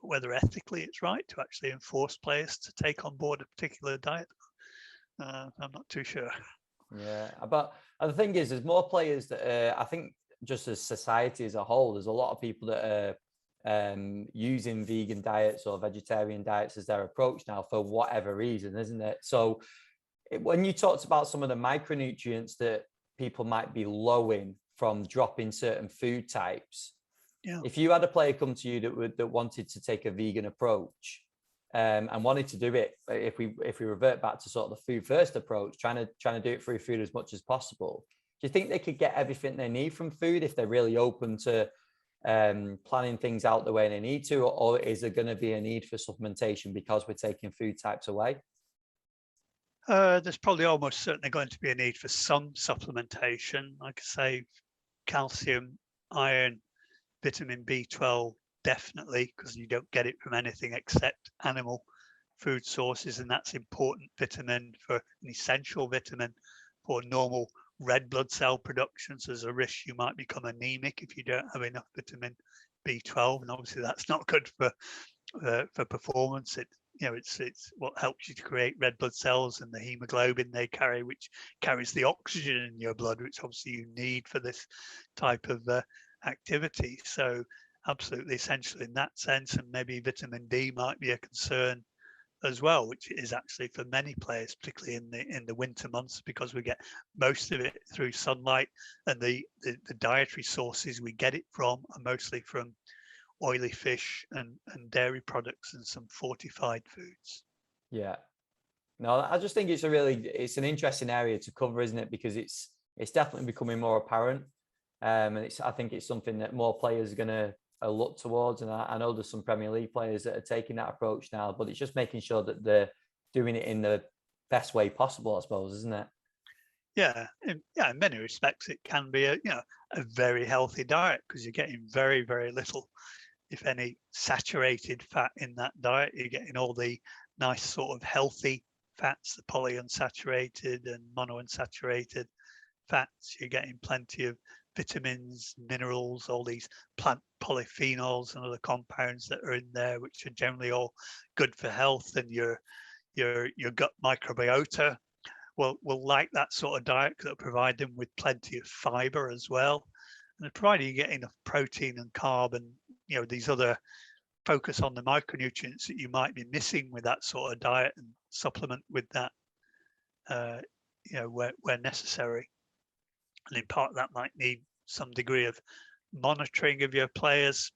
But whether ethically it's right to actually enforce players to take on board a particular diet, I'm not too sure. Yeah, but the thing is, there's more players that I think just as society as a whole, there's a lot of people that are using vegan diets or vegetarian diets as their approach now for whatever reason, isn't it? So when you talked about some of the micronutrients that people might be low in from dropping certain food types, if you had a player come to you that wanted to take a vegan approach and wanted to do it, if we revert back to sort of the food first approach, trying to do it through food as much as possible, do you think they could get everything they need from food if they're really open to planning things out the way they need to, or is there going to be a need for supplementation because we're taking food types away? There's probably almost certainly going to be a need for some supplementation, like I say, calcium, iron, vitamin B12, definitely, because you don't get it from anything except animal food sources, and that's important vitamin, for an essential vitamin for normal red blood cell production. So there's a risk you might become anemic if you don't have enough vitamin B12, and obviously that's not good for performance. It's what helps you to create red blood cells and the hemoglobin they carry, which carries the oxygen in your blood, which obviously you need for this type of activity. So absolutely essential in that sense, and maybe vitamin D might be a concern as well, which is actually for many players, particularly in the winter months, because we get most of it through sunlight, and the dietary sources we get it from are mostly from oily fish and dairy products and some fortified foods. Yeah, no, I just think it's an interesting area to cover, isn't it? Because it's definitely becoming more apparent, and I think it's something that more players are going to look towards. And I know there's some Premier League players that are taking that approach now, but it's just making sure that they're doing it in the best way possible, I suppose, isn't it? Yeah, in many respects, it can be a very healthy diet because you're getting very, very little, if any, saturated fat in that diet. You're getting all the nice sort of healthy fats, the polyunsaturated and monounsaturated fats. You're getting plenty of vitamins, minerals, all these plant polyphenols and other compounds that are in there, which are generally all good for health. And your gut microbiota will like that sort of diet because it'll provide them with plenty of fiber as well. And provided you get enough protein and carb and these other focus on the micronutrients that you might be missing with that sort of diet, and supplement with that where necessary. And in part that might need some degree of monitoring of your players.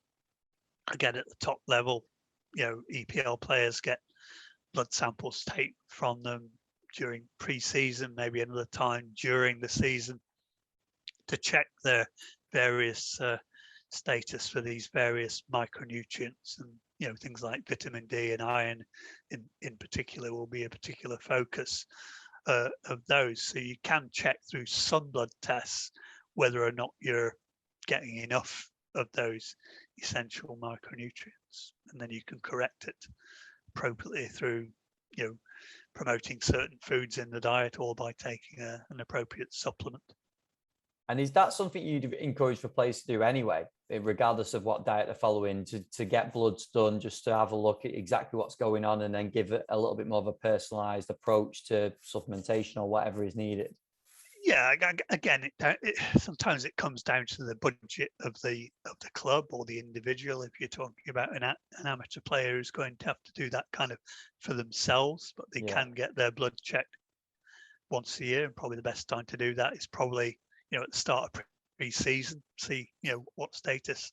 Again, at the top level, EPL players get blood samples taken from them during pre-season, maybe another time during the season, to check their various status for these various micronutrients. And things like vitamin D and iron in particular will be a particular focus of those. So you can check through some blood tests whether or not you're getting enough of those essential micronutrients, and then you can correct it appropriately through promoting certain foods in the diet or by taking an appropriate supplement. And is that something you'd encourage for players to do anyway, regardless of what diet they're following, to get bloods done, just to have a look at exactly what's going on and then give it a little bit more of a personalized approach to supplementation or whatever is needed? Yeah, again, sometimes it comes down to the budget of the club or the individual. If you're talking about an amateur player who's going to have to do that kind of for themselves, but they can get their blood checked once a year, and probably the best time to do that is probably at the start of pre-season. See what status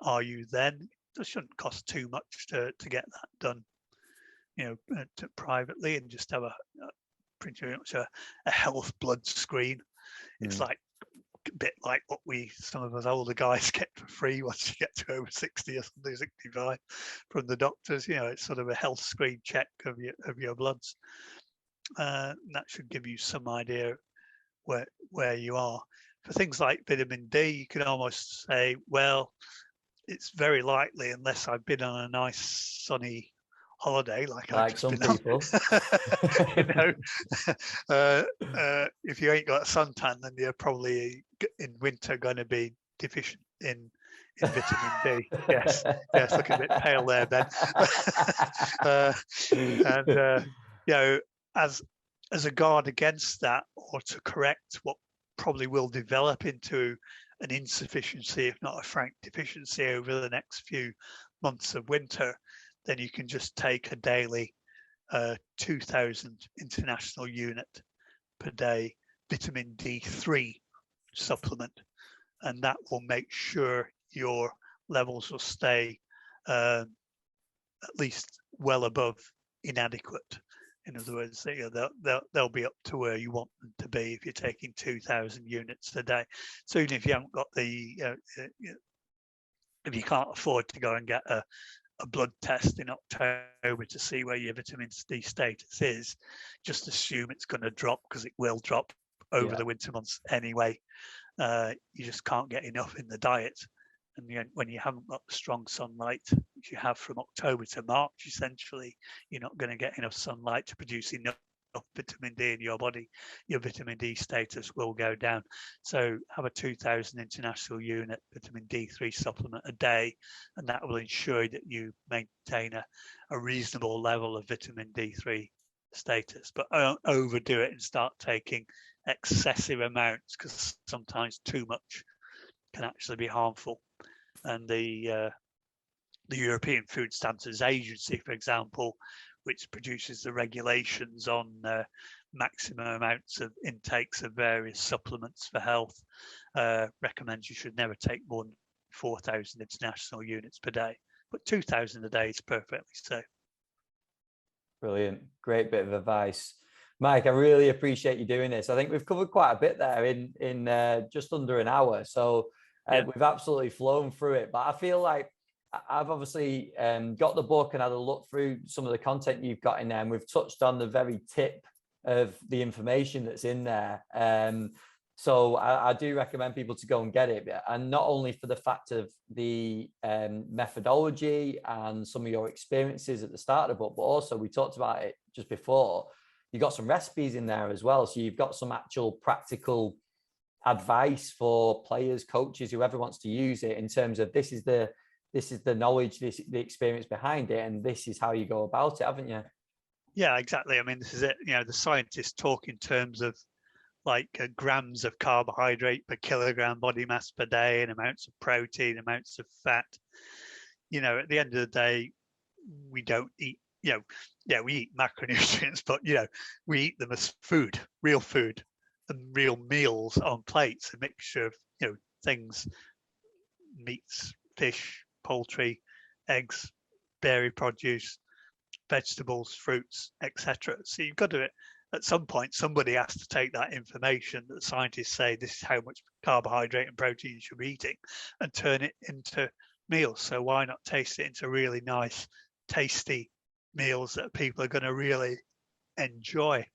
are you then. It shouldn't cost too much to get that done privately, and just have pretty much a health blood screen. It's like a bit like what some of us older guys get for free once you get to over 60 or something, 65 from the doctors. It's sort of a health screen check of your bloods. That should give you some idea where you are. For things like vitamin D, you can almost say, well, it's very likely, unless I've been on a nice sunny holiday like I've just some been people. If you ain't got a suntan, then you're probably in winter going to be deficient in vitamin D. Yes, looking a bit pale there, Ben. As a guard against that, or to correct what probably will develop into an insufficiency, if not a frank deficiency, over the next few months of winter, then you can just take a daily 2,000 international unit per day vitamin D3 supplement, and that will make sure your levels will stay at least well above inadequate. In other words, they'll be up to where you want them to be if you're taking 2,000 units a day. So even if you haven't got if you can't afford to go and get a blood test in October to see where your vitamin D status is, just assume it's going to drop, because it will drop over the winter months anyway. You just can't get enough in the diet. And when you haven't got the strong sunlight, which you have from October to March, essentially, you're not going to get enough sunlight to produce enough vitamin D in your body. Your vitamin D status will go down. So have a 2,000 international unit vitamin D3 supplement a day, and that will ensure that you maintain a reasonable level of vitamin D3 status. But don't overdo it and start taking excessive amounts, because sometimes too much can actually be harmful. And the European Food Standards Agency, for example, which produces the regulations on maximum amounts of intakes of various supplements for health, recommends you should never take more than 4,000 international units per day, but 2,000 a day is perfectly safe. Brilliant. Great bit of advice. Mike, I really appreciate you doing this. I think we've covered quite a bit there in just under an hour. So we've absolutely flown through it. But I feel like I've obviously got the book and had a look through some of the content you've got in there, and we've touched on the very tip of the information that's in there. So I do recommend people to go and get it, and not only for the fact of the methodology and some of your experiences at the start of the book, but also we talked about it just before. You've got some recipes in there as well. So you've got some actual practical advice for players, coaches, whoever wants to use it, in terms of this is the knowledge, the experience behind it, and this is how you go about it, haven't you? Yeah, exactly. I mean, this is it. The scientists talk in terms of like grams of carbohydrate per kilogram body mass per day, and amounts of protein, amounts of fat. At the end of the day, we don't eat, we eat macronutrients, but, we eat them as food, and real meals on plates, a mixture of, things, meats, fish, poultry, eggs, dairy produce, vegetables, fruits, etc. So you've got to, at some point, somebody has to take that information that scientists say this is how much carbohydrate and protein you should be eating, and turn it into meals. So why not taste it into really nice, tasty meals that people are going to really enjoy?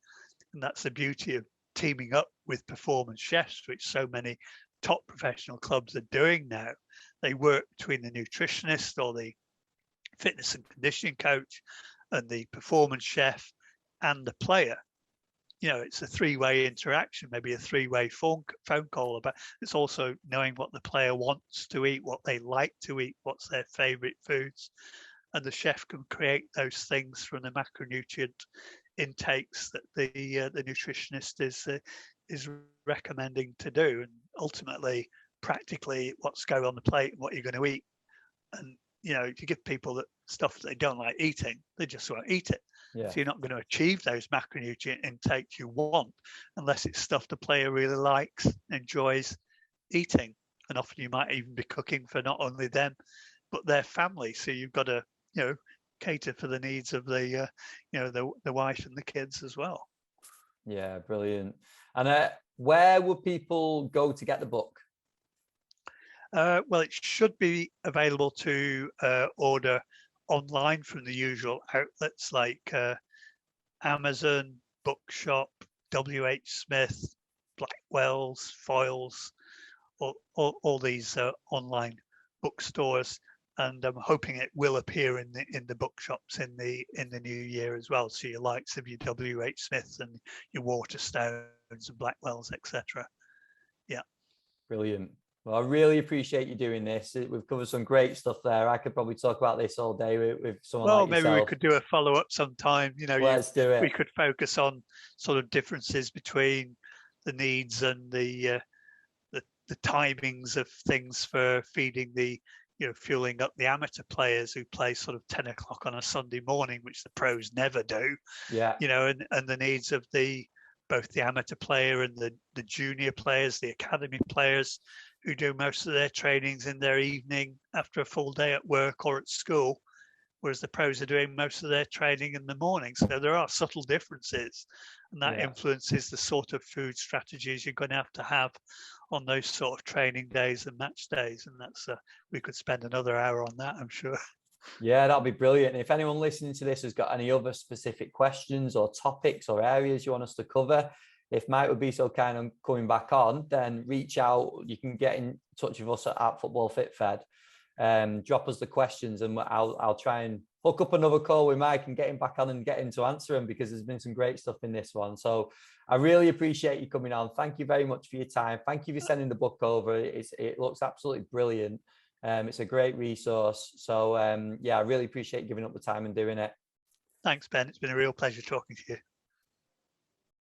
And that's the beauty of teaming up with performance chefs, which so many top professional clubs are doing now. They work between the nutritionist or the fitness and conditioning coach and the performance chef and the player. It's a three-way interaction, maybe a three-way phone call. But it's also knowing what the player wants to eat, what they like to eat, what's their favorite foods. And the chef can create those things from the macronutrient intakes that the nutritionist is recommending to do. And ultimately, practically, what's going on the plate and what you're going to eat. And if you give people that stuff that they don't like eating, they just won't eat it. Yeah. So you're not going to achieve those macronutrient intakes you want unless it's stuff the player really likes, enjoys eating. And often you might even be cooking for not only them, but their family. So you've got to, cater for the needs of the wife and the kids as well. Yeah, brilliant. And where would people go to get the book? Well, it should be available to order online from the usual outlets like Amazon, Bookshop, WH Smith, Blackwell's, Foyles, all these online bookstores, and I'm hoping it will appear in the bookshops in the new year as well. So your likes of your WH Smiths and your Waterstones and Blackwells, etc. Yeah. Brilliant. Well, I really appreciate you doing this. We've covered some great stuff there. I could probably talk about this all day with someone Well, like maybe we yourself. could do a follow-up sometime. Let's do We it. could focus on sort of differences between the needs and the timings of things for feeding fueling up the amateur players who play sort of 10 o'clock on a Sunday morning, which the pros never do. Yeah. And the needs of both the amateur player and the junior players, the academy players who do most of their trainings in their evening after a full day at work or at school, whereas the pros are doing most of their training in the morning. So there are subtle differences, and that influences the sort of food strategies you're going to have on those sort of training days and match days. And that's we could spend another hour on that, I'm sure. Yeah, that'll be brilliant. If anyone listening to this has got any other specific questions or topics or areas you want us to cover, if Mike would be so kind of coming back on, then reach out. You can get in touch with us at Football Fit Fed. Drop us the questions, and I'll try and hook up another call with Mike and get him back on and get him to answer them, because there's been some great stuff in this one. So I really appreciate you coming on. Thank you very much for your time. Thank you for sending the book over. It looks absolutely brilliant. It's a great resource. So yeah, I really appreciate giving up the time and doing it. Thanks, Ben. It's been a real pleasure talking to you.